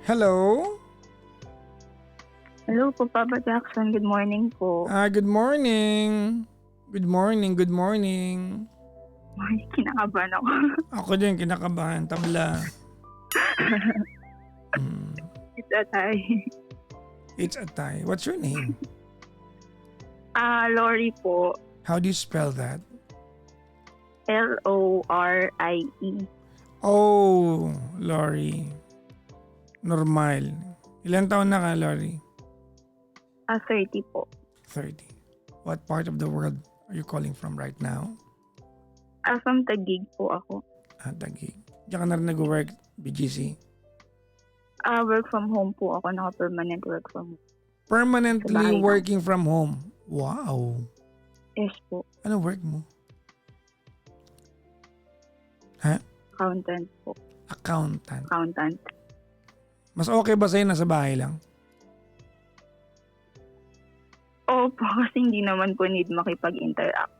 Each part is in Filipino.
Hello? Hello po, Papa Jackson. Good morning po. Good morning. Good morning, good morning. Ay, kinakabahan ako. Ako din, kinakabahan. Tabla. Mm, It's a tie. It's a tie. What's your name? Lori po. How do you spell that? Lorie. Oh, Lori. Normal. Ilan taon na ka, Lori? 30 po. 30. What part of the world are you calling from right now? From Taguig po ako. Taguig. Diyan ka na rin nag-work, BGC? Work from home po ako. Naka-permanent work from home. Permanently Sa bahay lang. working from home. Wow. Yes po. Ano work mo? Accountant po. Accountant. Accountant. Mas okay ba sa'yo nasa bahay lang? Opo, kasi hindi naman po need makipag-interact.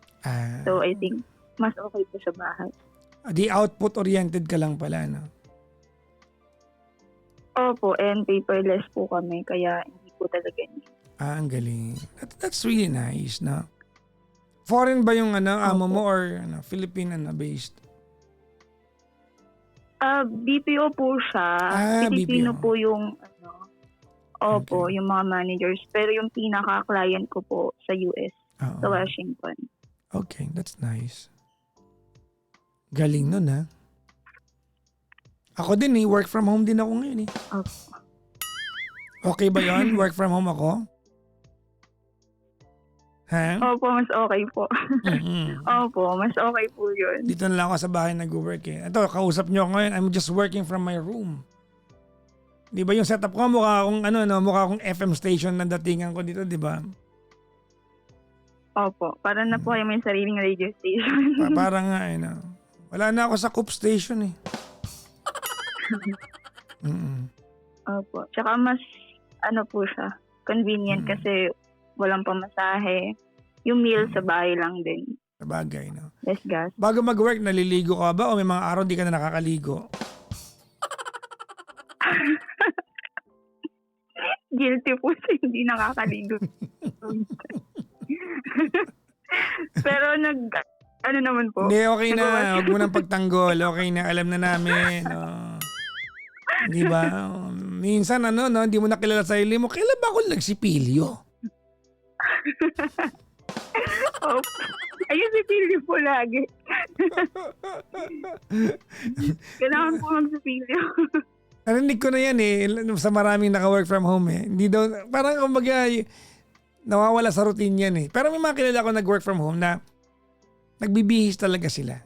So, I think mas okay po sa bahay. Di output-oriented ka lang pala, no? Opo, and paperless po kami. Kaya hindi po talaga need. Ang galing. That's really nice, no? Foreign ba yung amo mo or Philippine based? BPO po siya. Pilipino BPO. po yung Opo, Okay. yung mga managers. Pero yung pinaka-client ko po sa US, Oo. sa Washington. Okay, that's nice. Galing nun, ha? Ako din work from home din ako ngayon Opo. Okay ba yon? Work from home ako? Ha? Opo, mas okay po. Mhm. Opo, mas okay po yun. Dito na lang ako sa bahay nag-work Ito, kausap nyo ako ngayon. I'm just working from my room. Di ba yung setup ko mukha akong mukha akong FM station na datingan ko dito, di ba? Opo, para na po kayo may sariling radio station. Parang nga wala na ako sa Coop station Mm-mm. Opo, tsaka mas po siya, convenient kasi walang pamasahe. Yung meal sa bahay lang din. Sa bagay, no? Less gas. Bago mag-work, naliligo ka ba o may mga araw di ka na nakakaligo? Guilty po sa hindi nakakaligo. Pero naman po. Hindi, okay na. nagawa- Huwag mo nang pagtanggol. Okay na. Alam na namin. Di ba? Minsan, hindi mo nakilala sa sarili mo. Kailan ba ako nagsipilyo? Opo. Ayun si Pilio po lagi. Kailangan po magsipilyo. Narinig ko na yan sa maraming naka-work from home Hindi daw, parang kumbaga, nawawala sa routine yan Pero may mga kilala ko nag-work from home na nagbibihis talaga sila.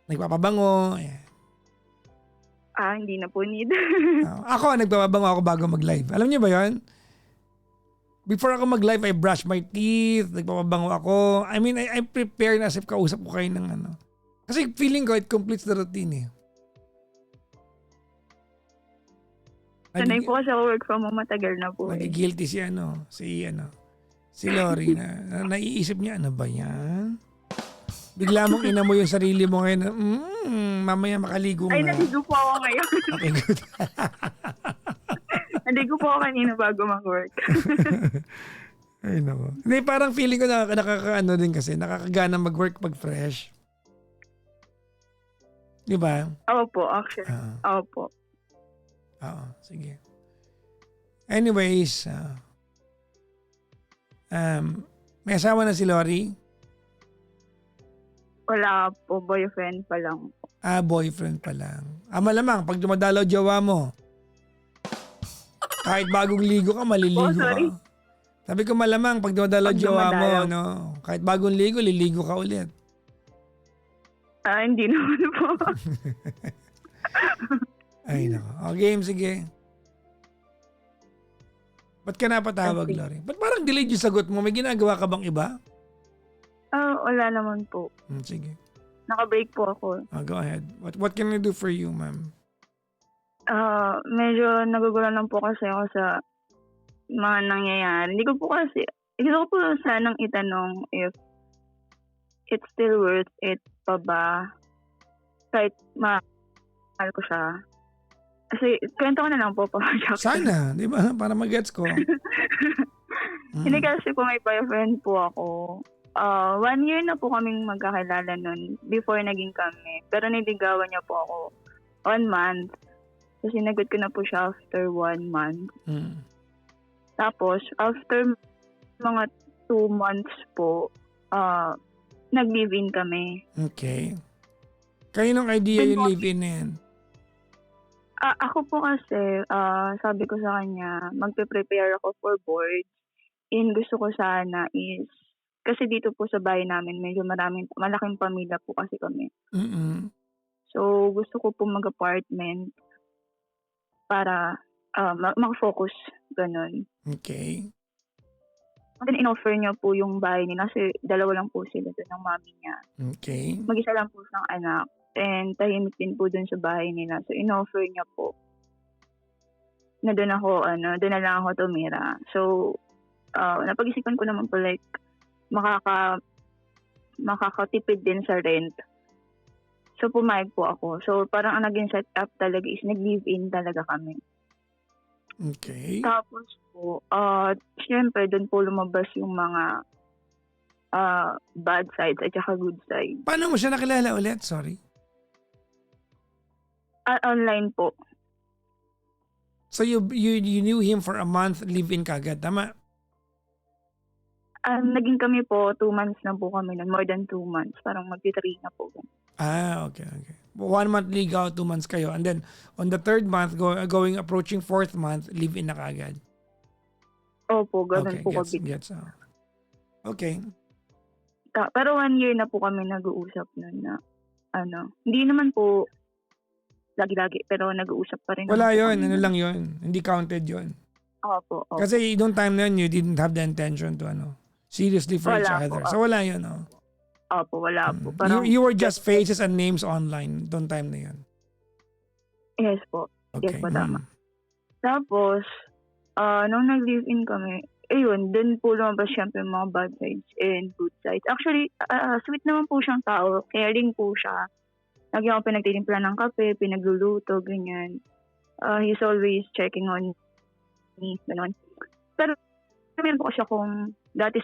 Nagpapabango. Ayan. Hindi na po need. Ako, nagpapabango ako bago mag-live. Alam niyo ba yon? Before ako mag-live, I brush my teeth, nagpapabango ako. I mean, I prepare na as if kausap ko kayo ng Kasi feeling ko, it completes the routine Sanay po kasi ako work from home, matagal na po. Nagigilty si Lori na naiisip niya, ano ba yan? Bigla mong ina mo yung sarili mo ngayon na, mamaya makaligo Ay, na. naligo po ako ngayon. Okay, good. Naligo po ako kanina bago mag-work. Ay, nako. Hindi, parang feeling ko nakakaano din kasi, nakakagana mag-work pag fresh. Di ba? Opo, actually. Opo. Oo, sige. Anyways, may asawa na si Lori? Wala po, boyfriend pa lang. Boyfriend pa lang. Malamang, pag dumadalaw jowa mo, kahit bagong ligo ka, maliligo sorry. ka. Sabi ko malamang, pag dumadalaw Pag jowa mo, dumadalaw. kahit bagong ligo, liligo ka ulit. Hindi naman po. Ay, nako. Game, sige. Ba't ka napatawag, Okay. Lori? Ba't parang delayed yung sagot mo? May ginagawa ka bang iba? Wala naman po. Sige. Naka-break po ako. Go ahead. What can I do for you, ma'am? Medyo nagugulan lang po kasi ako sa mga nangyayari. Gusto ko po sanang itanong if it's still worth it pa ba kahit mahal ko siya Kasi kwento ko na lang po, Papa Jackson. Sana, di ba? Para mag-gets ko. Hindi kasi po may boyfriend po ako. 1 year na po kaming magkakilala nun before naging kami. Pero niligawan niya po ako 1 month. So sinagot ko na po siya after 1 month. Mm. Tapos after mga 2 months po, nag-live-in kami. Okay. Kaninong idea yung live-in na yan? Ako po kasi, sabi ko sa kanya, magpe-prepare ako for boards. And gusto ko sana is, kasi dito po sa bahay namin, medyo malaking pamilya po kasi kami. Mm-mm. So, gusto ko po mag-apartment para mag-focus, ganun. Okay. And then, in-offer niya po yung bahay nila kasi 2 lang po sila doon ng mami niya. Okay. Mag-isa lang po siyang anak. And tahimik din po doon sa bahay nila. So, in-offer niya po na doon na lang ako tumira. So, napag-isipan ko naman po like, makakatipid din sa rent. So, pumayag po ako. So, parang ang naging setup talaga is nag-live-in talaga kami. Okay. Tapos po, syempre, doon po lumabas yung mga bad sides at saka good sides. Paano mo siya nakilala ulit? Sorry. Online po. So you knew him for a month, live-in kagad, tama? Naging kami po, 2 months na po kami nun. More than 2 months. Parang mag-3 na po. Okay. 1 month ligaw, 2 months kayo. And then, on the 3rd month, approaching 4th month, live-in na kagad. Opo, ganun Okay, po gets. Okay. Pero 1 year na po kami nag-uusap nun na, hindi naman po lagi-lagi, pero nag-uusap pa rin. Wala naman po yun, kami. lang yun. Hindi counted yun. Opo. Kasi yung time na yun, you didn't have the intention to seriously for each Wala other. po. So wala yun. Opo, wala po. Parang, You were just faces and names online doon time na yun. yes po. Okay. Yes po, tama. Tapos, nung nag-live-in kami, ayun, dun po lumabas syempre yung mga bad sides and good sides. Actually, sweet naman po siyang tao. Caring po siya. Lagi ako pinagtitimpla ng kape, pinagluluto, ganyan. He's always checking on me, gano'n. Pero, meron po kasi akong, dati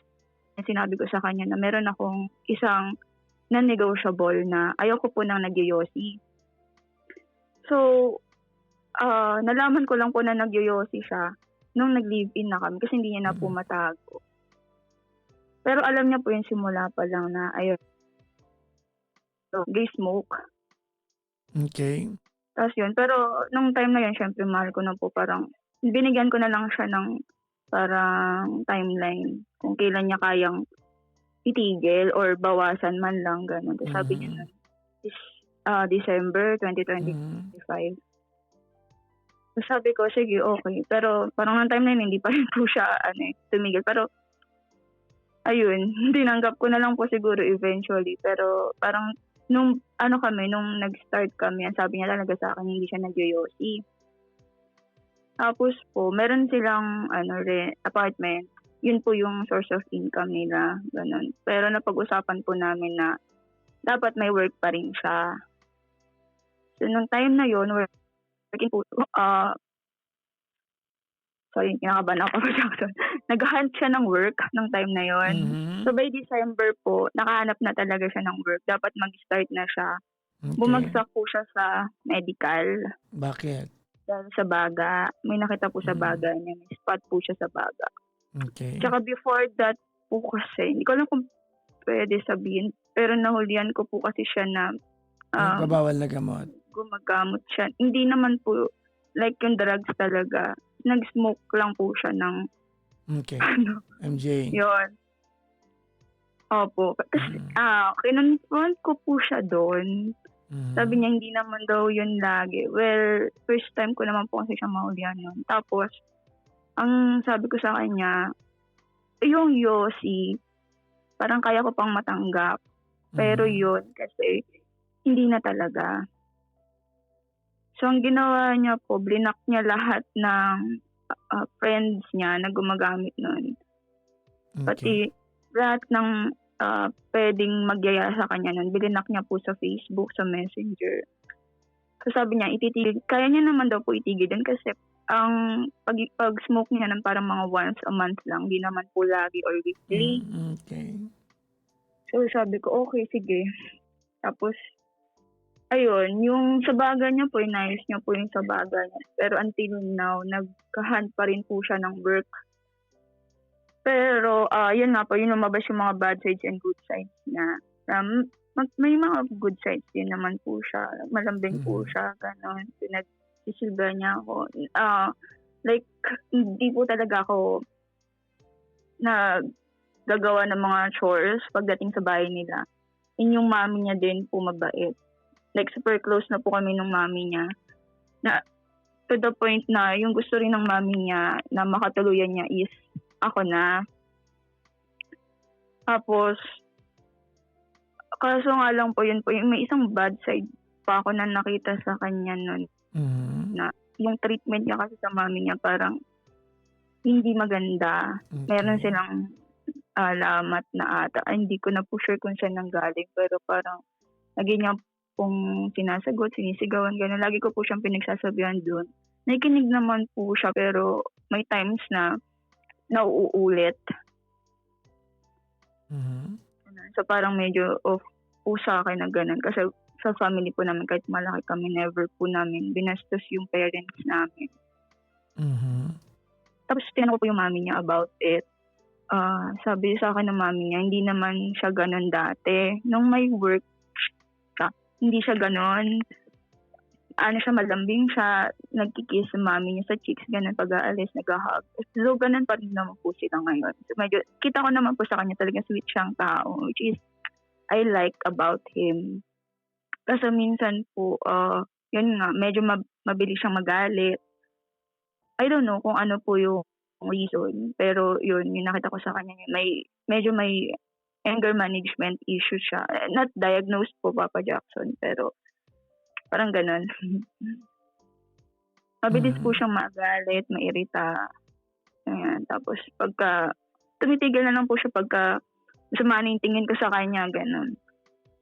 sinabi ko sa kanya na meron akong isang non-negotiable na ayoko po nang nagyoyosi. So, nalaman ko lang po na nagyoyosi siya nung nag-live-in na kami kasi hindi niya na po matago. Pero alam niya po yung simula pa lang na ayun, gay smoke. Okay. Tapos yun, pero nung time na yun, syempre mahal ko na po, parang binigyan ko na lang siya ng parang timeline kung kailan niya kayang itigil or bawasan man lang, gano'n. Tapos sabi niya na, December 2025. So sabi ko, sige, okay. Pero parang nung time na yun, hindi pa rin po siya tumigil. Pero, ayun, tinanggap ko na lang po siguro eventually. Pero parang, nung nag-start kami, sabi niya talaga sa akin, hindi siya nagyoyosi. Tapos po, meron silang apartment. Yun po yung source of income nila. Ganun. Pero napag-usapan po namin na dapat may work pa rin siya. So, nung time na yun, working po, sorry, kinakabahan ako pa Jackson. Nag-hunt siya ng work nung time na yun. So, by December po, nakahanap na talaga siya ng work. Dapat mag-start na siya. Okay. Bumagsak po siya sa medical. Bakit? Dahil sa baga. May nakita po sa baga niya. May spot po siya sa baga. Okay. Tsaka before that po kasi, hindi ko alam kung pwede sabihin, pero nahulihan ko po kasi siya na Nagpabawal na gamot. gumagamot siya. Hindi naman po, like yung drugs talaga. Nag-smoke lang po siya ng Okay. MJ. yun. Opo. Kasi, kinonfront ko po siya doon. Sabi niya, hindi naman daw yun lagi. Well, first time ko naman po kasi siya mahulihan nun. Tapos, ang sabi ko sa kanya, yung yosi, parang kaya ko pang matanggap. Pero yun, kasi hindi na talaga. So, ang ginawa niya po, blinak niya lahat ng friends niya na gumagamit nun. Pati lahat ng pwedeng magyaya sa kanya nun, bilinak niya po sa Facebook, sa Messenger. So sabi niya, ititigil, kaya niya naman daw po itigil din kasi ang pag-smoke niya ng parang mga once a month lang, di naman po lagi or weekly. Okay. So sabi ko, okay, sige. Tapos, ayun, yung sa baga niya po, inayos niya po yung sa baga niya. Pero until now, nagkahan pa rin po siya ng work. Pero, yun nga po, yun lumabas yung mga bad sides and good sides niya. May mga good sides din naman po siya. Malambing po siya, gano'n. Pinagsisilba niya ako. Like, hindi po talaga ako gagawa ng mga chores pagdating sa bahay nila. And yung mami niya din po mabait. Like, super close na po kami ng mami niya. Na, to the point na yung gusto rin ng mami niya na makatuluyan niya is ako na. Tapos, kaso nga lang po yun po, yung may isang bad side pa ako na nakita sa kanya nun. Na yung treatment niya kasi sa mami niya parang hindi maganda. Okay. Meron silang alamat na ata. Hindi ko na po sure kung saan nanggaling. Pero parang lagi niya pong sinasagot, sinisigawan, gano'n. Lagi ko po siyang pinagsasabihan doon. Nakikinig naman po siya pero may times na nauulit. So parang medyo off po sa akin na gano'n. Kasi sa family po namin, kahit malaki kami, never po namin binastos yung parents namin. Tapos tinanong ko po yung mami niya about it. Sabi sa akin ng mami niya, hindi naman siya gano'n dati. Nung may work siya, hindi siya gano'n. Siya, malambing siya, nagkikiss sa mami niya sa cheeks, gano'n, pag-aalis, nag-hug. So, gano'n pa rin naman po sila ngayon. So, medyo, kita ko naman po sa kanya talaga sweet siyang tao, which is, I like about him. Kasi minsan po, yun nga, medyo mabilis siyang magalit. I don't know kung ano po yung reason, pero yun, yung nakita ko sa kanya, medyo may anger management issue siya. Not diagnosed po, Papa Jackson, pero parang ganun. Mabilis po siyang magalit, mairita. Ayan. Tapos pagka, tumitigil na lang po siya pagka sumana yung tingin ko sa kanya, ganun.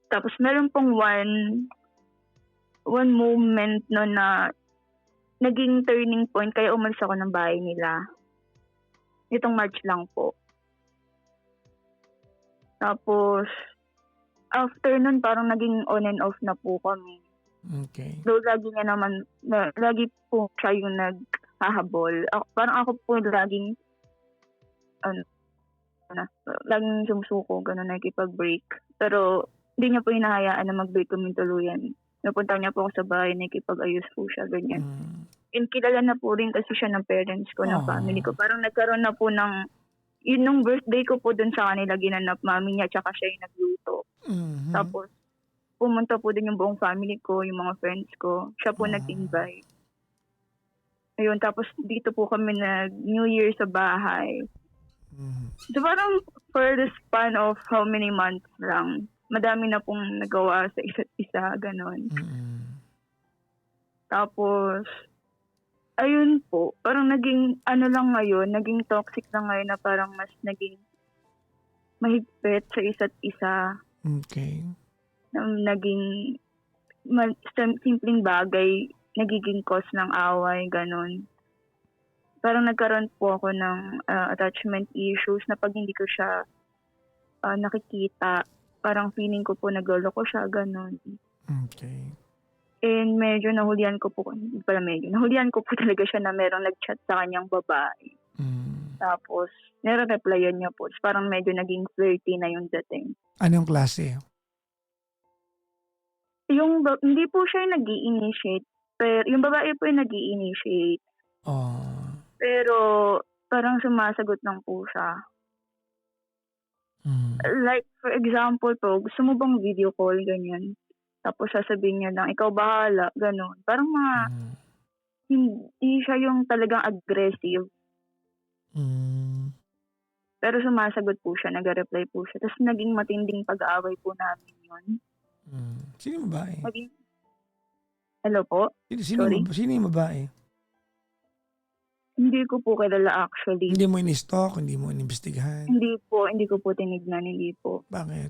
Tapos meron pong one moment no na naging turning point, kaya umalis ako ng bahay nila. Itong March lang po. Tapos, after nun, parang naging on and off na po kami. Okay. So, lagi po siya yung naghahabol. Parang ako po laging sumusuko, gano'n, nakikipag-break. Pero, hindi niya po hinahayaan na mag-break kami tuluyan. Napunta niya po ako sa bahay, nakikipag-ayos po siya, ganyan. And kilala na po rin kasi siya ng parents ko, ng family ko. Parang nagkaroon na po ng, yun nung birthday ko po dun sa kanila, ginanap mami niya, tsaka siya yung nagluto. Tapos, pumunta po din yung buong family ko, yung mga friends ko. Siya po nag-invite. Ayun, tapos dito po kami nag-New Year sa bahay. So parang for the span of how many months lang, madami na pong nagawa sa isa't isa, ganon. Tapos, ayun po, parang naging, naging toxic lang ngayon na parang mas naging mahigpit sa isa't isa. Okay. Naging simpleng bagay, nagiging cause ng away, ganon. Parang nagkaroon po ako ng attachment issues na pag hindi ko siya nakikita, parang feeling ko po nagloloko siya, ganon. Okay. And nahulihan ko po talaga siya na merong nag-chat sa kanyang babae. Tapos, nire-replyan niya po. Parang medyo naging flirty na yung dating. Anong klase? Hindi po siya yung nag-i-initiate. Pero, yung babae po yung nag-i-initiate. Pero, parang sumasagot lang po siya. Like, for example po, gusto mo bang video call, ganyan. Tapos sasabihin niya lang, ikaw bahala, ganon. Parang hindi siya yung talagang aggressive. Pero sumasagot po siya, nag-reply po siya. Tapos naging matinding pag-aaway po namin yun. Sino yung babae? Hello po? Sino yung babae? Hindi ko po kilala actually. Hindi mo in-stalk, hindi mo in-investigahan? Hindi ko po tinignan, hindi po. Bakit?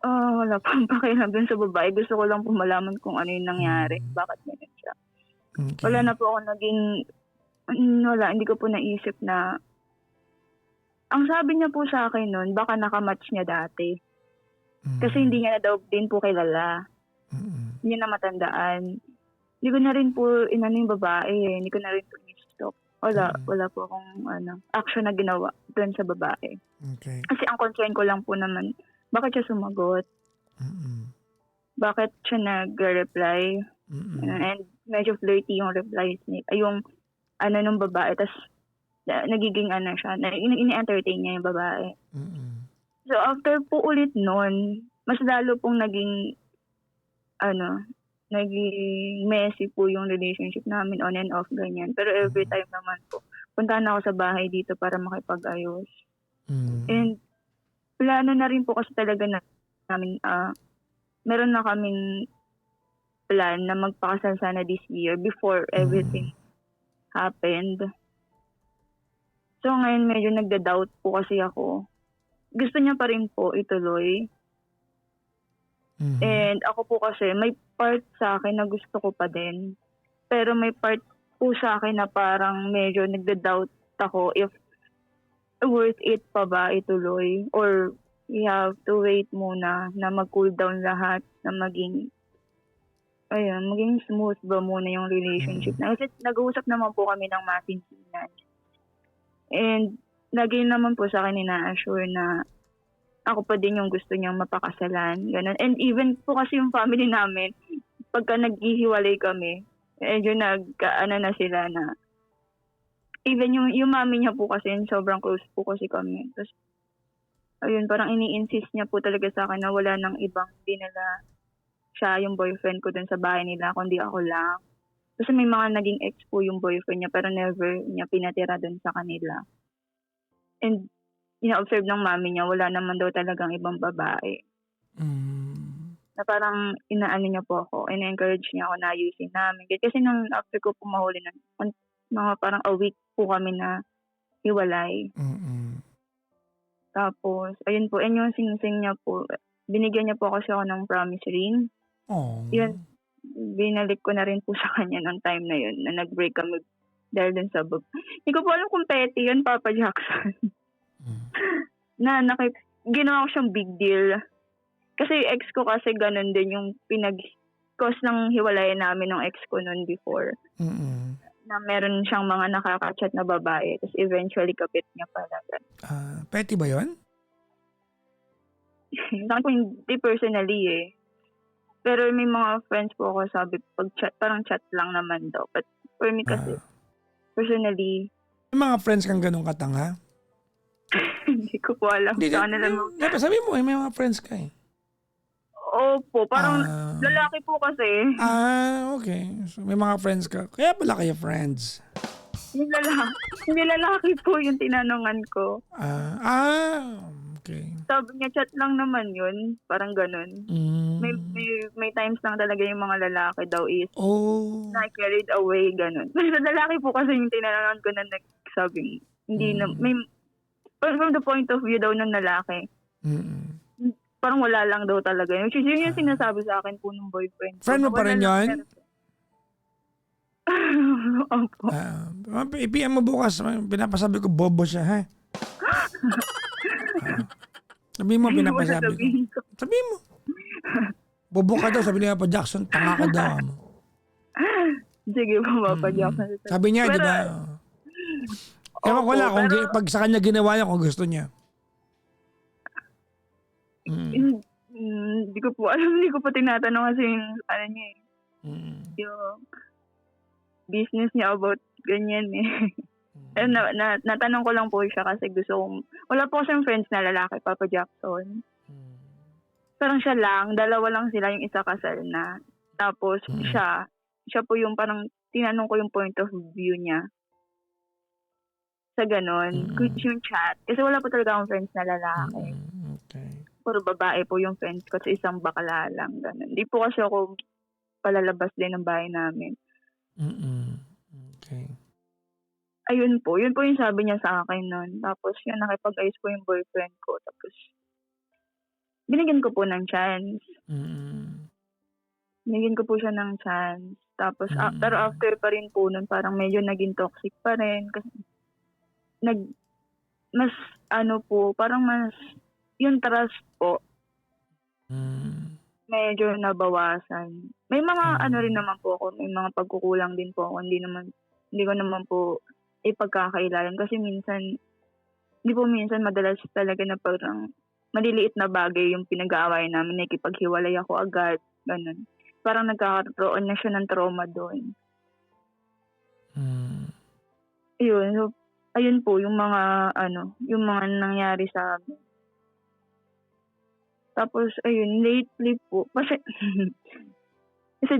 Wala pong pakialam dun sa babae. Gusto ko lang po malaman kung ano yung nangyari. Hmm, Bakit ganun siya. Wala okey. na po ako naging wala. Hindi ko po naisip na ang sabi niya po sa akin nun baka naka-match niya dati. Kasi hindi Hmm, niya na daw din po kilala. mm, Hindi niya na matandaan. Hindi ko na rin po inano yung babae, eh. Hindi ko na rin po in-stalk. mm, Wala po akong action na ginawa dun sa babae. okey. Kasi ang concern ko lang po naman, bakit siya sumagot? Mm, Bakit siya nagre-reply? mm, And medyo flirty yung replies niya. Ay, yung nung babae. Tas nagiging siya, ini-entertain niya yung babae. mm, So after po ulit nun, mas lalo pong ano, naging messy po yung relationship namin on and off ganyan. Pero every mm, time naman po, punta na ako sa bahay dito para makipag-ayos. hmm, And plano na rin po kasi talaga namin, meron na kaming plan na magpakasal sana this year before everything mm, happened. So ngayon medyo nagda-doubt po kasi ako. Gusto niya pa rin po ituloy. mhm, And ako po kasi may part sa akin na gusto ko pa din. Pero may part po sa akin na parang medyo nagda-doubt ako if worth it pa ba ituloy or we have to wait muna na mag-cool down lahat na maging smooth ba muna yung relationship mm, na. Kasi nag-uusap naman po kami ng masinsinan. And lagi naman po sa akin ina-assure na ako pa din yung gusto niyang mapakasalan, gano'n. And even po kasi yung family namin, pagka naghihiwalay kami, medyo na sila na even yung mami niya po kasi sobrang close po kasi kami. Tapos ayun, parang ini-insist niya po talaga sa akin na wala ng ibang dinala siya, yung boyfriend ko dun sa bahay nila, kundi ako lang. Kasi may mga naging ex po yung boyfriend niya pero never niya pinatira dun sa kanila. And ina-observe ng mami niya, wala naman daw talagang ibang babae. hmm, Na parang inaano niya po ako, ina-encourage niya ako na ayusin namin. Kasi nung after ko po mahuli nun, mga parang a week po kami na hiwalay. mm. Tapos, ayun po, and yung singsing niya po, binigyan niya po kasi ako ng promise ring. Yun, Oh, binalik ko na rin po sa kanya nung time na yun, na nag-break kami dahil dun sa Hindi ko po alam kung petty yun, Papa Jackson. hmm, na ginawa ko siyang big deal. Kasi yung ex ko kasi ganun din yung cause ng hiwalayan namin ng ex ko noon before. mm. Na meron siyang mga nakaka-chat na babae. Tapos eventually kapit niya pala. Petty ba 'yun? Sabi ko hindi personally eh. Pero may mga friends po ako sabi pag chat, parang chat lang naman daw. But for me kasi, Ah, personally, may mga friends kang gano'ng katanga? hindi ko po alam Hindi, sa kanila mo. dapat sabihin mo, may mga friends ka, eh. Opo, parang Ah, lalaki po kasi. okey. So, may mga friends ka, kaya pala kayo friends. Yung lalaki, hindi lalaki po yung tinanungan ko. Okey. Sabi niya chat lang naman yun, parang ganun. May Hmm, may may times lang talaga yung mga lalaki daw is oh, na-carried away, gano'n. Sa lalaki po kasi yung tinanungan ko na nagsabing hindi na hmm, may from the point of view daw ng lalaki, mm. parang wala lang daw talaga. Which is yun yung Ah, sinasabi sa akin po ng boyfriend ko friend na mo pa wala rin lang 'yun? meron. Opo. Ah, i-PM mo bukas, pinapasabi ko bobo siya, ha? Ah, sabihin mo Hindi ko pinapasabi ko. sasabihin ko. Sabihin mo, bobo ka daw, sabi ni Papa Jackson, tanga ka daw, amo. Sige po, Papa Mm. Jackson. Sabi niya, 'di Pero, ba? Ewan ko opo, lang kung pero pag sa kanya ginawa niya kung gusto niya. Mm. hindi ko po alam, hindi ko po tinatanong kasi yung niya eh, Mm. yung business niya about ganyan eh. Eh, Mm. natanong ko lang po siya kasi gusto kong wala po kasing friends na lalaki, Papa Jackson. Mm. Parang siya lang, dalawa lang sila, yung isa kasal na. Tapos Mm. siya po yung parang tinanong ko yung point of view niya sa gano'n, Mm. yung chat. Kasi wala po talaga akong friends na lalaki. Mm. Okey. Puro babae po yung friends ko at isang bakla lang, gano'n. Hindi po kasi ako palalabas din ng bahay namin. Mm. Okey. Ayun po, yun po yung sabi niya sa akin nun. Tapos yun, nakipag-ayos po yung boyfriend ko. Tapos binigyan ko po ng chance. Mm. Binigyan ko po siya ng chance. Tapos, pero Mm. after pa rin po nun, parang medyo naging toxic pa rin. Kasi, nag, mas, ano po, parang mas, yung trust po, Hmm. medyo nabawasan. May mga ano rin Oh. naman po ako, may mga pagkukulang din po ako. Hindi ko naman po ipagkakailalan. Kasi minsan, hindi po minsan madalas talaga na parang maliliit na bagay yung pinag-aawayan namin, nakikipaghiwalay ako agad, ganun. Parang nagkakaroon na siya ng trauma doon. Hmm. Ayun, so, ayun po yung mga yung mga nangyari sa amin. Tapos ayun, lately po, kasi kasi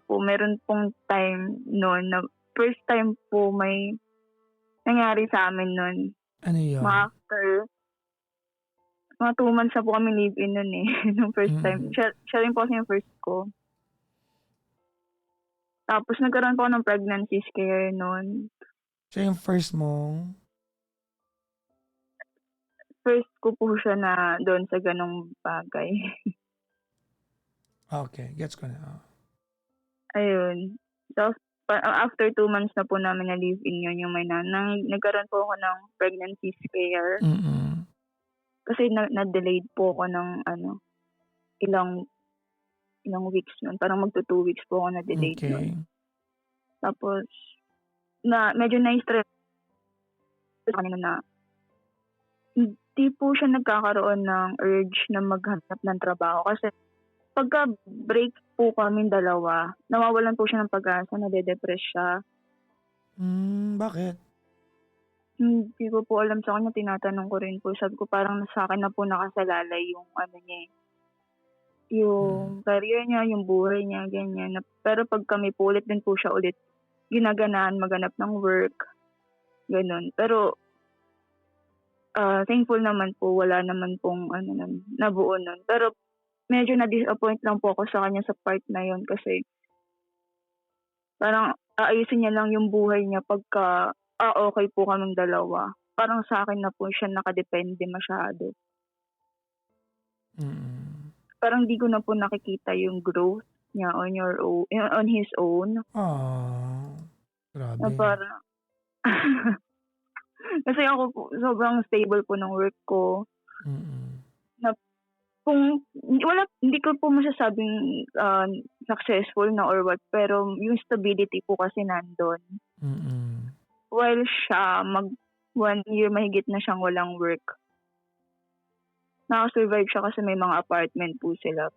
po, meron pong time noon na first time po may nangyari sa amin noon. Ano Mga yun? after, mga 2 months na po kami live-in noon eh, nung first time. Mm. Siya rin po kasi yung first ko. Tapos nagkaroon po ako ng pregnancy scare noon. Siya yung first mong? First ko po siya na doon sa ganong bagay. Okay, gets ko na. Ayun. So, after 2 months na po namin na live-in yun, yung may nagkaroon po ako ng pregnancy scare. Mm. Kasi na-delayed po ako ng ilang weeks nun. Parang magto 2 weeks po ako na-delayed nun. Okay. Tapos, medyo na-stress sa kanina na hindi po siya nagkakaroon ng urge na maghanap ng trabaho. Kasi pagka-break po kaming dalawa, nawawalan po siya ng pag-asa, nade-depress siya. Bakit? Hindi ko po alam sa kanya, tinatanong ko rin po. Sabi ko parang sa akin na po nakasalalay yung niya eh. Yung career niya, yung buhay niya, ganyan. Pero pag kami po ulit din po siya ulit ginaganaan maghanap ng work, ganun. Pero thankful naman po, wala naman pong nabuo nun. Pero medyo na-disappoint lang po ako sa kanya sa part na yon kasi parang aayusin niya lang yung buhay niya pagka okay po kaming dalawa. Parang sa akin na po siya nakadepende masyado. Mm. Parang di ko na po nakikita yung growth niya on his own. Grabe. Na parang kasi ako po, sobrang stable po ng work ko. Mm. Na hindi ko po masasabing successful na or what, pero yung stability po kasi nandun. Mm. While siya, 1 year mahigit na siyang walang work. Nakasurvive siya kasi may mga apartment po sila.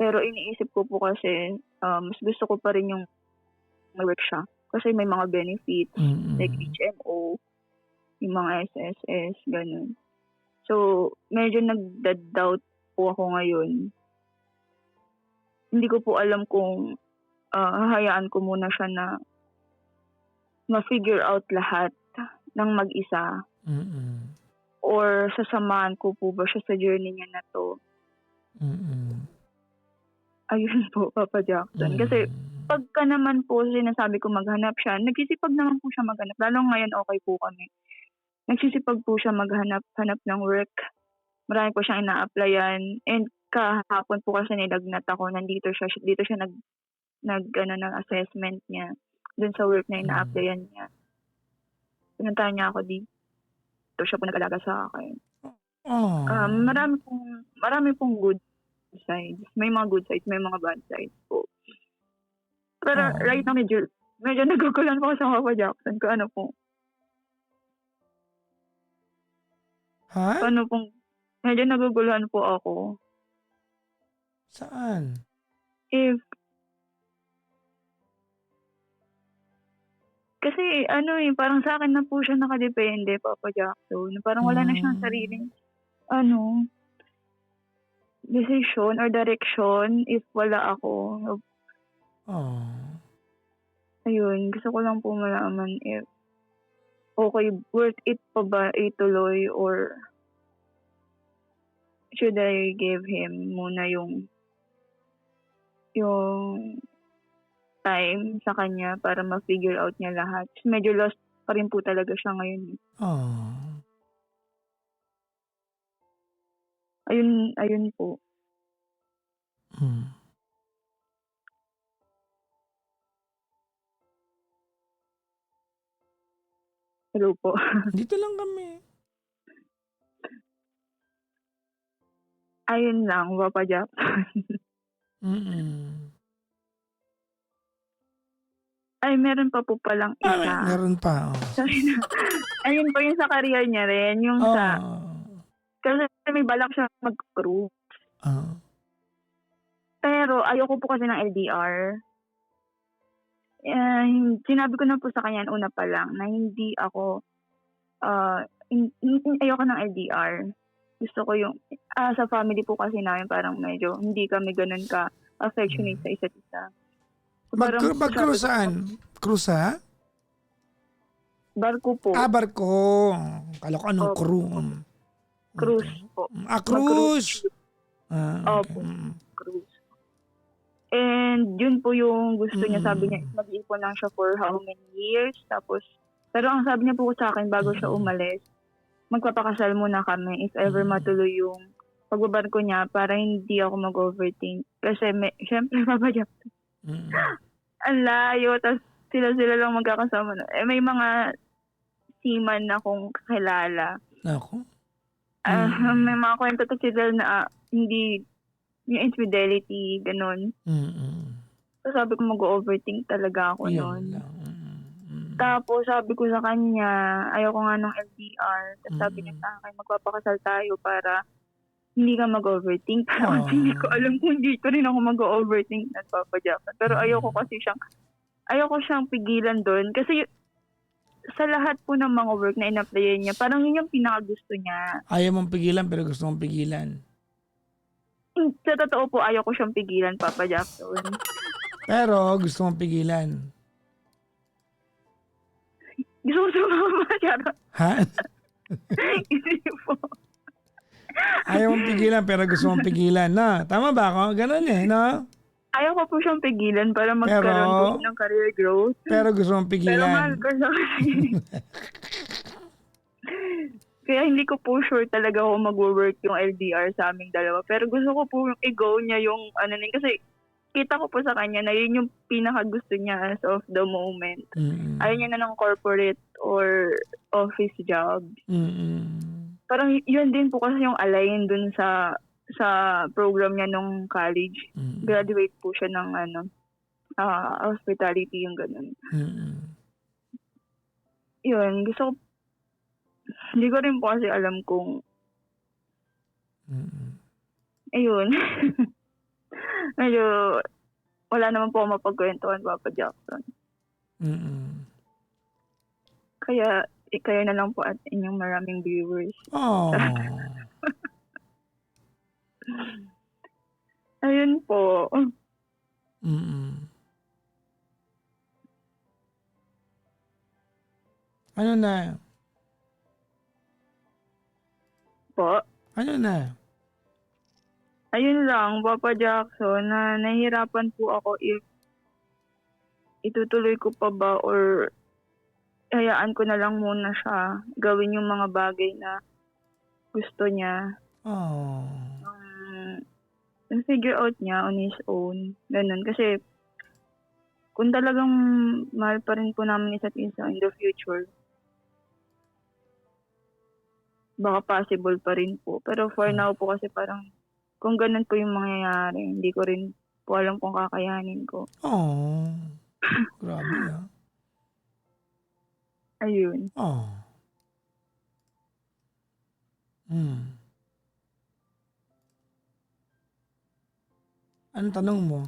Pero iniisip ko po kasi, mas gusto ko pa rin yung may work siya. Kasi may mga benefits, like HMO, yung mga SSS, ganun. So, medyo nagda-doubt po ako ngayon. Hindi ko po alam kung hahayaan ko muna siya na ma-figure out lahat ng mag-isa. Or sasamahan ko po ba siya sa journey niya na to. Ayun po, Papa Jackson. Kasi pagka naman po sinasabi ko maghanap siya, nagsisipag naman po siya maghanap. Lalo ngayon okay po kami. Nagsisipag po siya maghanap ng work. Marami po siyang ina-applyan. And kahapon po kasi nilagnat ako. Dito siya ng assessment niya. Dun sa work na ina-applyan niya. Pinuntahan niya ako dito. Siya po nag-alaga sa akin. Marami pong good sides. May mga good sides, may mga bad sides po. Pero right now, medyo nagugulan po ako sa Papa Jackson kung ano po. Ha? Ano pong, medyo naguguluhan po ako. Saan? Kasi parang sa akin na po siya nakadepende, Papa Jackson. Parang wala na siyang sariling decision or direction if wala ako. Ayun, gusto ko lang po malaman if okay, worth it pa ba ituloy or should I give him muna yung time sa kanya para ma-figure out niya lahat. Medyo lost pa rin po talaga siya ngayon. Ayun po. Hmm. Hello po. Dito lang kami. Ayun lang, Papa Jack. Mm. Ay, meron pa po palang isa. Meron pa. Oh. Sorry na. Ayun po yung sa career niya rin. Yung sa, kasi may balak siya mag-cruise. Pero ayoko po kasi ng LDR. Sinabi ko na po sa kanya una pa lang na hindi ako, ayoko ng LDR. Gusto ko yung, sa family po kasi namin parang medyo hindi kami ganun ka-affectionate sa isa't isa. So, Mag-cruise saan? Cruise ha? Barko po. Barko. Kala ko anong crew. Cruise po. Cruise. Okay. Opo. Cruise. And yun po yung gusto niya. Sabi niya, mag-iipon lang siya for how many years. Tapos, pero ang sabi niya po sa akin bago siya umalis, magpapakasal muna kami if ever matuloy yung pagbabarko niya para hindi ako mag-overthink. Kasi syempre, Papa Jack, ang layo. Tapos sila lang magkakasama. May mga seaman na akong kakilala. Ako? May mga kwento to sila na hindi yung infidelity, ganun. So sabi ko mag-overthink talaga ako noon. Tapos sabi ko sa kanya, ayoko nga ng LDR. Tapos sabi niya sa akin, magpapakasal tayo para hindi ka mag-overthink. Tapos hindi ko alam kung dito rin ako mag-overthink na papadyakan. Pero ayoko siyang pigilan doon. Kasi sa lahat po ng mga work na in-applyan niya, parang yun yung pinakagusto niya. Ayaw mong pigilan pero gusto mong pigilan. Sa totoo po, ayaw ko siyang pigilan, Papa Jackson. Pero gusto mong pigilan. Gusto ko sumama, Charot. Ha? Hindi po. Ayaw mong pigilan pero gusto mong pigilan. Na, tama ba ako? Ganun no? Ayaw ko po siyang pigilan para magkaroon po siya ng career growth. Pero gusto mong pigilan. Pero mahal ko siya. Kaya hindi ko po sure talaga kung mag-work yung LDR sa aming dalawa. Pero gusto ko po i-go niya yung kasi kita ko po sa kanya na yun yung pinaka-gusto niya as of the moment. Ayaw niya na ng corporate or office job. Parang yun din po kasi yung align dun sa program niya nung college. Graduate po siya ng hospitality yung ganun. Yun, gusto ko, hindi ko rin po kasi alam kung ayun. Medyo wala naman po ako mapagkwentuhan, Papa Jackson. Kaya kayo na lang po at inyong maraming viewers. Ayun po. Ano na? Po? Ano na? Ayun lang, Papa Jackson, na nahihirapan po ako if itutuloy ko pa ba or hayaan ko na lang muna siya gawin yung mga bagay na gusto niya. Figure out niya on his own. Ganun. Kasi kung talagang mahal pa rin po namin isa't isa in the future, baka possible pa rin po. Pero for now po kasi parang kung ganun po yung mangyayari, hindi ko rin po alam kung kakayanin ko. Grabe Ayun. Anong tanong mo?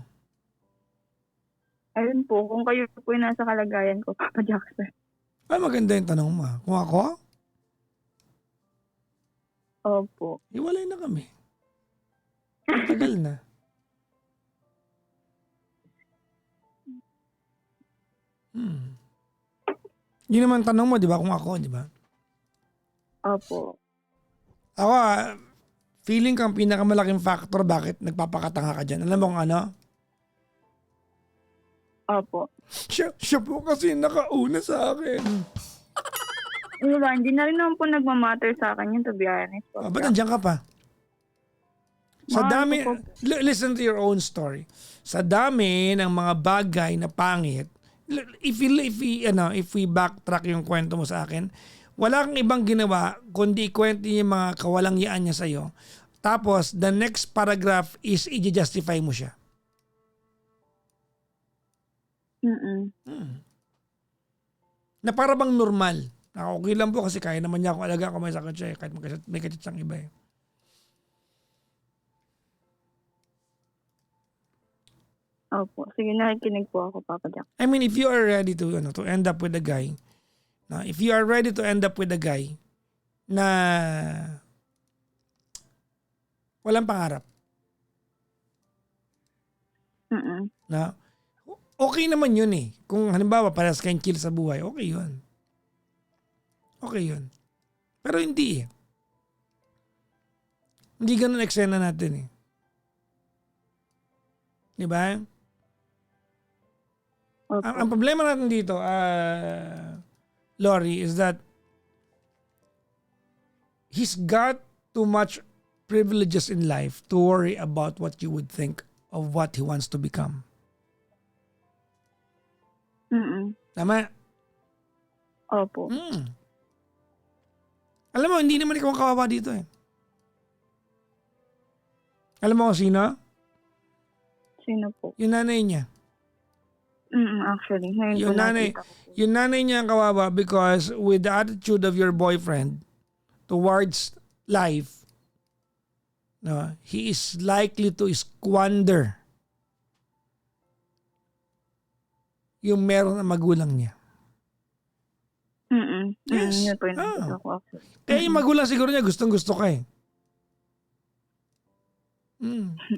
Ayun po, kung kayo po yung nasa kalagayan ko, Papa Jackson. Maganda yung tanong mo. Kung ako? Opo. Iwalay na kami. Tagal na. Yun naman tanong mo, di ba? Kung ako, di ba? Opo. Ako, feeling ko ang pinakamalaking factor bakit nagpapakatanga ka dyan. Alam mo kung ano? Opo. Siya po kasi nakauna sa akin. Hindi na rin naman po nagmamatter sa akin yun, to be honest. Ba't nandiyan ka pa? Sa Mahal dami, ko po. listen to your own story. Sa dami ng mga bagay na pangit, if we backtrack yung kwento mo sa akin, wala kang ibang ginawa kundi ikwento niya yung mga kawalangyaan niya sa'yo. Tapos, the next paragraph is i-justify mo siya. Na para bang normal. Okay lang po kasi kaya naman niya akong alaga kung may sakit siya kahit may kachat siyang iba eh. Opo. Sige, nakikinig po ako, Papa Jack. I mean, if you are ready to end up with a guy, if you are ready to end up with a guy na walang pangarap, na okay naman yun eh. Kung halimbawa parehas kayong chill sa buhay, okay yun. Okay yun. Pero hindi eh. Hindi ganun eksena natin eh. Di ba? Opo. Ang problema natin dito, Lori, is that he's got too much privileges in life to worry about what you would think of what he wants to become. Tama? Opo. Alam mo, hindi naman ikaw ang kawawa dito eh. Alam mo kung sino? Sino po? Yung nanay niya. Actually, ngayon Yung po nanay, nakita ko po. yung nanay niya ang kawawa because with the attitude of your boyfriend towards life, no, he is likely to squander yung meron ng magulang niya. Yes. Yun po yung nakita ko actually. Kaya yung magulang siguro niya gustong-gusto ka eh.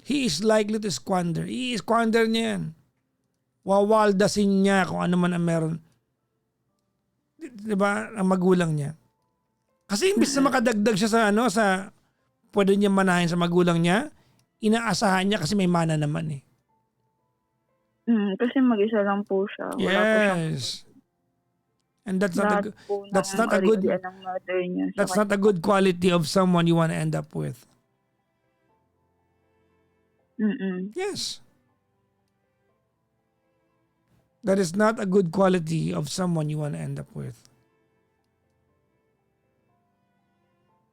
He is likely to squander. I-squander niya yan. Wawaldasin niya kung ano man ang meron. Diba? Ang magulang niya. Kasi imbis na makadagdag siya sa pwede niya manahin sa magulang niya, inaasahan niya kasi may mana naman eh. Kasi mag-isa lang po siya. Wala po siyang Yes. And that's not lahat po that's ng not a good original ng mother niya. that's not a good quality of someone you want to end up with. Yes. That is not a good quality of someone you want to end up with.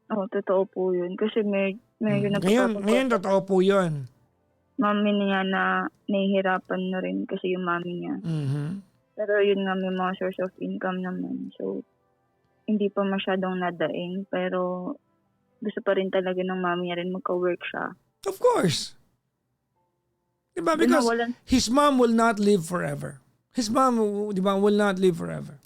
Totoo po yun. Kasi medyo Ngayon totoo po yun. mami niya na nahihirapan na rin kasi yung mami niya. Pero yun nga, may mga source of income naman. So, hindi pa masyadong nadaing. Pero gusto pa rin talaga ng mami niya rin magka-work siya. Of course. Diba? Because his mom will not live forever. His mom, diba, will not live forever.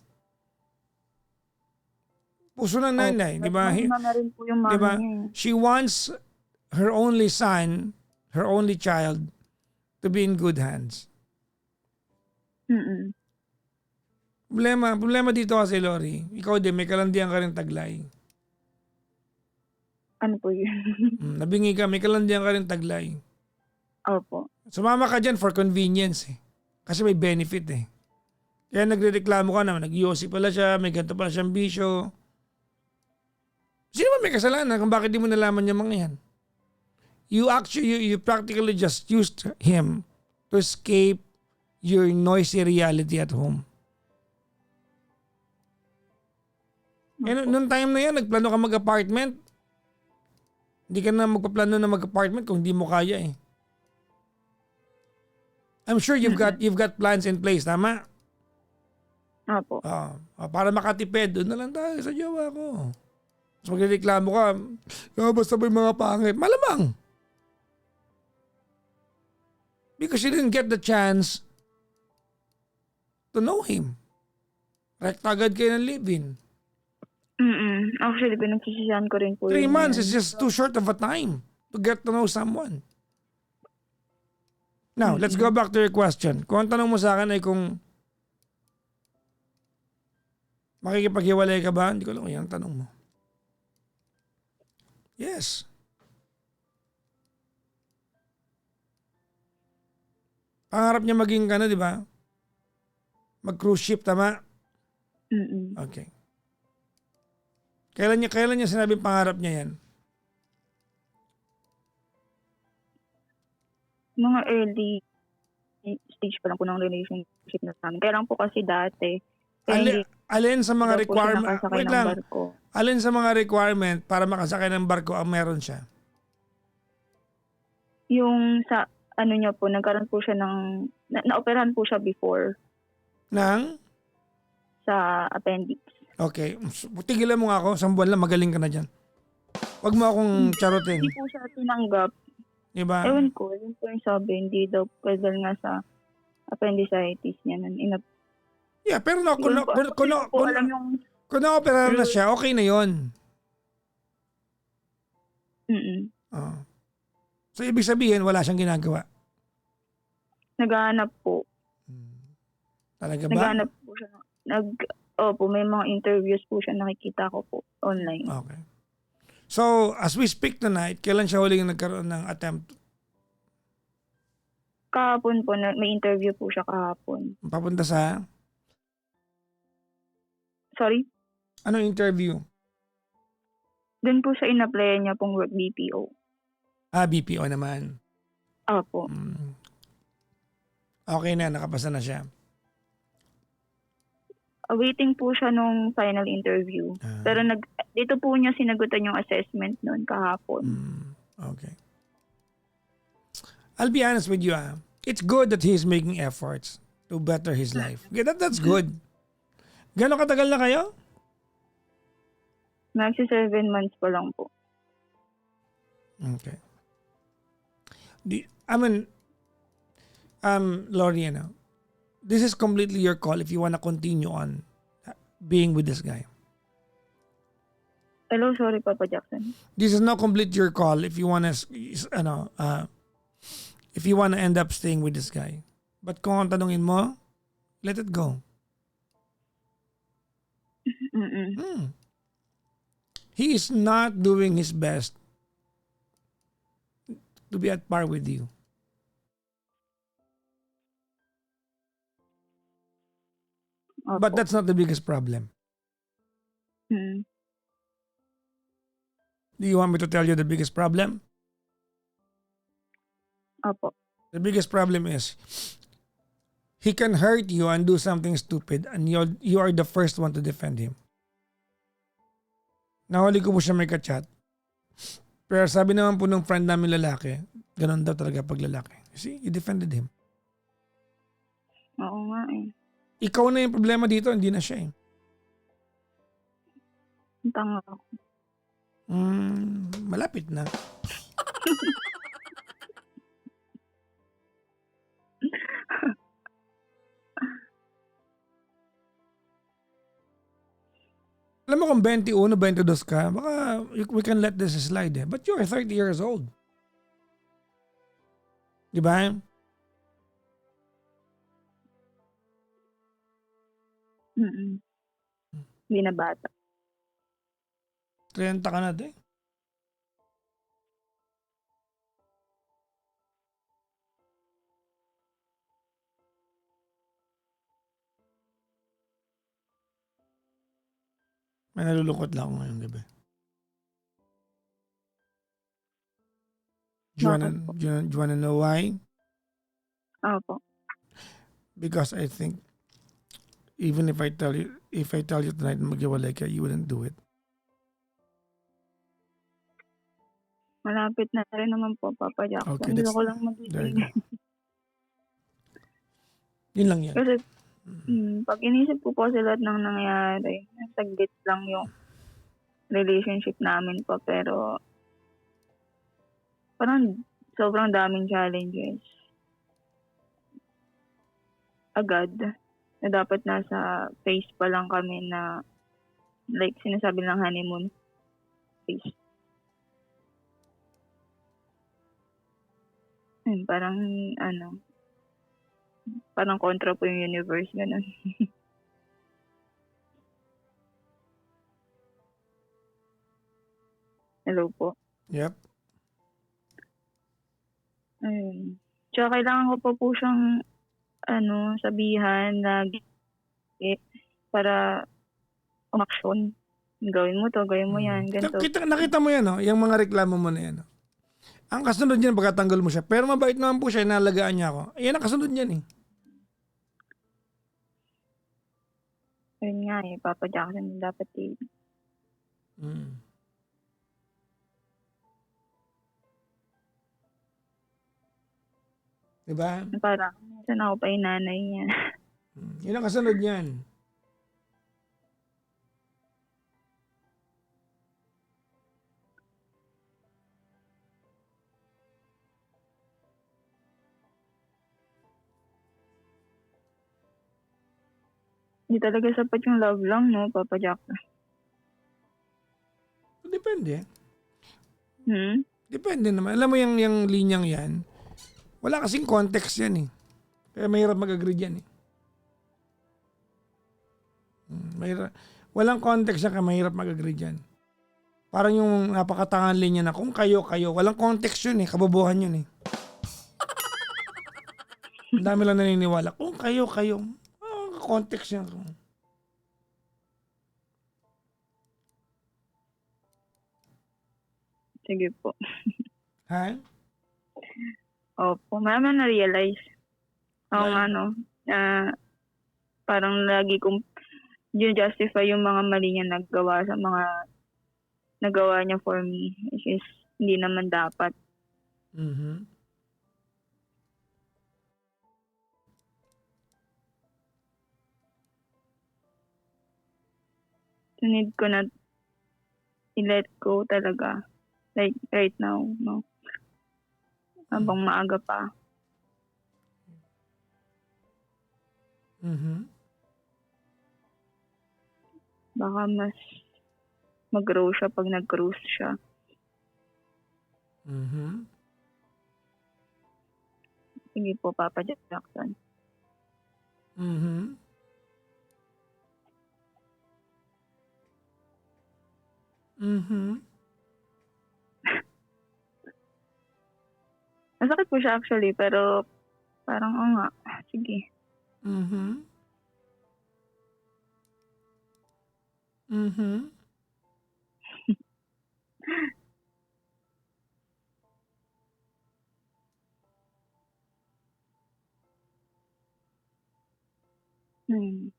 Puso ng nanay, diba? Mahina na rin po yung mami Diba? niya. She wants her only son, her only child, to be in good hands. Problema dito kasi, Lori, ikaw din, may kalandian ka rin taglay. Ano po yun? Nabingi ka, may kalandian ka rin taglay. Opo. Sumama ka dyan for convenience eh. Kasi may benefit eh. Kaya nagrereklamo ka na, nag-yosi pala siya, may ganito pala siyang bisyo. Sino ba may kasalanan kung bakit di mo nalaman yung mga yan? You practically just used him to escape your noisy reality at home. And noong time na yan, nagplano ka mag-apartment. Hindi ka na magpaplano na mag-apartment kung hindi mo kaya eh. I'm sure you've got plans in place, tama? Opo. Para makatipid, doon na lang tayo sa jowa ko. Mas magreklamo ka, basta ba yung mga pangit? Malamang. Because you didn't get the chance to know him. Rekta agad kayo ng live-in. Actually, pinagsisisihan ko rin po 3 yun. months is just too short of a time to get to know someone. Now, let's go back to your question. Kung ang tanong mo sa akin ay kung makikipaghiwalay ka ba, hindi ko alam kung yan ang tanong mo. Yes. Pangarap niya maging di ba? Mag-cruise ship, tama? Okay. Kailan niya sinabing pangarap niya yan? Mga early stage pa lang po ng relationship na namin. Kaya lang po kasi dati, kaya hindi Alin sa mga daw po siya requirement, nakasakay wait ng lang, barko. alin sa mga requirement para makasakay ng barko ang meron siya? Yung sa ano niya po, nagkaroon po siya ng, naoperahan po siya before Nang? sa appendix. Okay. Tigilan mo nga ako. 1 buwan lang, magaling ka na dyan. Huwag mo akong charutin. Hindi po siya tinanggap. Diba? Ewan ko, yun po yung sabi, hindi daw pwede nga sa appendicitis niya. Yeah, pero no, Hindi ko po alam yung... kung na-operahan na siya, okay na yon. Oh. So, ibig sabihin, wala siyang ginagawa. Naghahanap po. Talaga ba? Naghahanap po siya. Opo, may mga interviews po siya nakikita ko po online. Okay. So, as we speak tonight, kailan siya huling nagkaroon ng attempt? Kahapon po, may interview po siya kahapon. Papunta sa? Sorry? Anong interview? Doon po siya in-apply niya pong work BPO. BPO naman. Opo. Okay na, nakapasa na siya. Waiting po siya nung final interview. Pero dito po niya sinagutan yung assessment noon kahapon. Okay. I'll be honest with you. It's good that he's making efforts to better his life. Okay, that's good. Gano'ng katagal na kayo? Magsi 7 months pa lang po. Okay. Lori, this is completely your call if you want to continue on being with this guy. Hello, sorry Papa Jackson. This is not complete your call if you want to, if you want to end up staying with this guy. But kung ang tanungin mo, let it go. He is not doing his best to be at par with you. Opo. But that's not the biggest problem. Do you want me to tell you the biggest problem? Opo. The biggest problem is he can hurt you and do something stupid and you are the first one to defend him. Nahuli ko po siya may ka-chat. Pero sabi naman po ng friend namin lalaki, ganun daw talaga pag lalaki. You see, you defended him. Oo nga eh. Ikaw na yung problema dito, hindi na siya eh. Ang tanga ako. Malapit na. Alam mo kung 21, 22 ka, baka we can let this slide eh. But you're 30 years old. Di ba? Hindi na bata. 30 ka na din. May nalulungkot lang ako ngayong gabi. Do you wanna know why? Opo. Because I think even if I tell you tonight na maghiwalay ka, you wouldn't do it. Malapit na rin naman po, Papa Jackson. Okay, Gusto ko lang there you magising. go. Yun lang yan. Kasi pag inisip ko po lahat ng nangyari, saglit lang yung relationship namin po. Pero parang sobrang daming challenges. Agad. Na dapat nasa phase pa lang kami na like sinasabi ng honeymoon phase. Parang parang kontra po yung universe, ganun. Hello po. Yep. Ayun. Tsaka kailangan ko pa po siyang sabihan lagi para umaksyon. Gawin mo to, gawin mo yan, ganito. Nakita mo yan, no? Yung mga reklamo mo na yan. No? Ang kasunod niyan pagkatanggol mo siya. Pero mabait naman po siya, inalagaan niya ako. Ayan ang kasunod niyan eh. Yun nga eh, Papa Jackson dapat eh. Mm. Diba? Parang, minsan ako pa yung nanay niya. Yun ang kasunod niyan. Hindi talaga sapat yung love lang, no, Papa Jackson? Depende. Hmm? Depende naman. Alam mo yung linyang yan, wala kasing context yan eh. Kaya mahirap mag-agree dyan eh. Walang context yan kaya mahirap mag-agree dyan. Parang yung napakatangan linya na kung kayo. Walang context yun eh. Kabobohan yun eh. Ang dami lang naniniwala. Kung kayo. Context yan. Sige po. Ha? Opo, marami na realize. Oo Like? nga, no. Parang lagi kong justify yung mga mali niya nagawa sa mga nagawa niya for me. Which is, hindi naman dapat. Mhm. So, need ko na i-let go talaga. Like, right now, no. Habang maaga pa. Mhm. Baka mas mag-grow siya pag nag-cruise siya. Mhm. Sige po, Papa Jackson. Mhm. Mhm. Masakit po siya actually, pero parang oo nga. Sige. Mhm. Mhm. Hmm.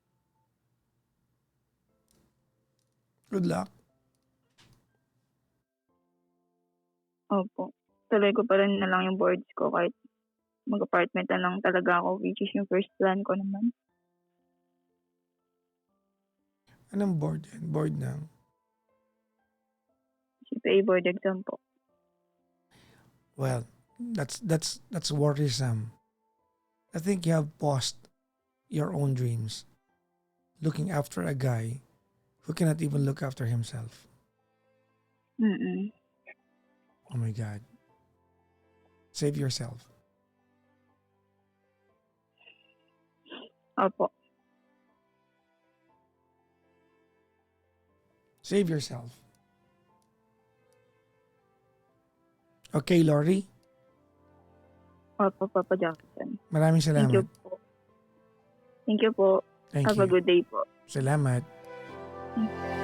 Good luck. Opo. Tuloy ko pa rin na lang yung boards ko kahit mag-apartment na lang talaga ako, which is yung first plan ko naman. Anong board yan? Board ng? CPA board exam po. Well, that's worrisome. I think you have paused your own dreams, looking after a guy who cannot even look after himself. Mm-mm. Oh my God. Save yourself. Opo. Save yourself. Okay, Lori? Opo, Papa Jackson. Maraming Thank you salamat. po. Thank you po. Thank Have a you. good day po. Salamat. Thank you.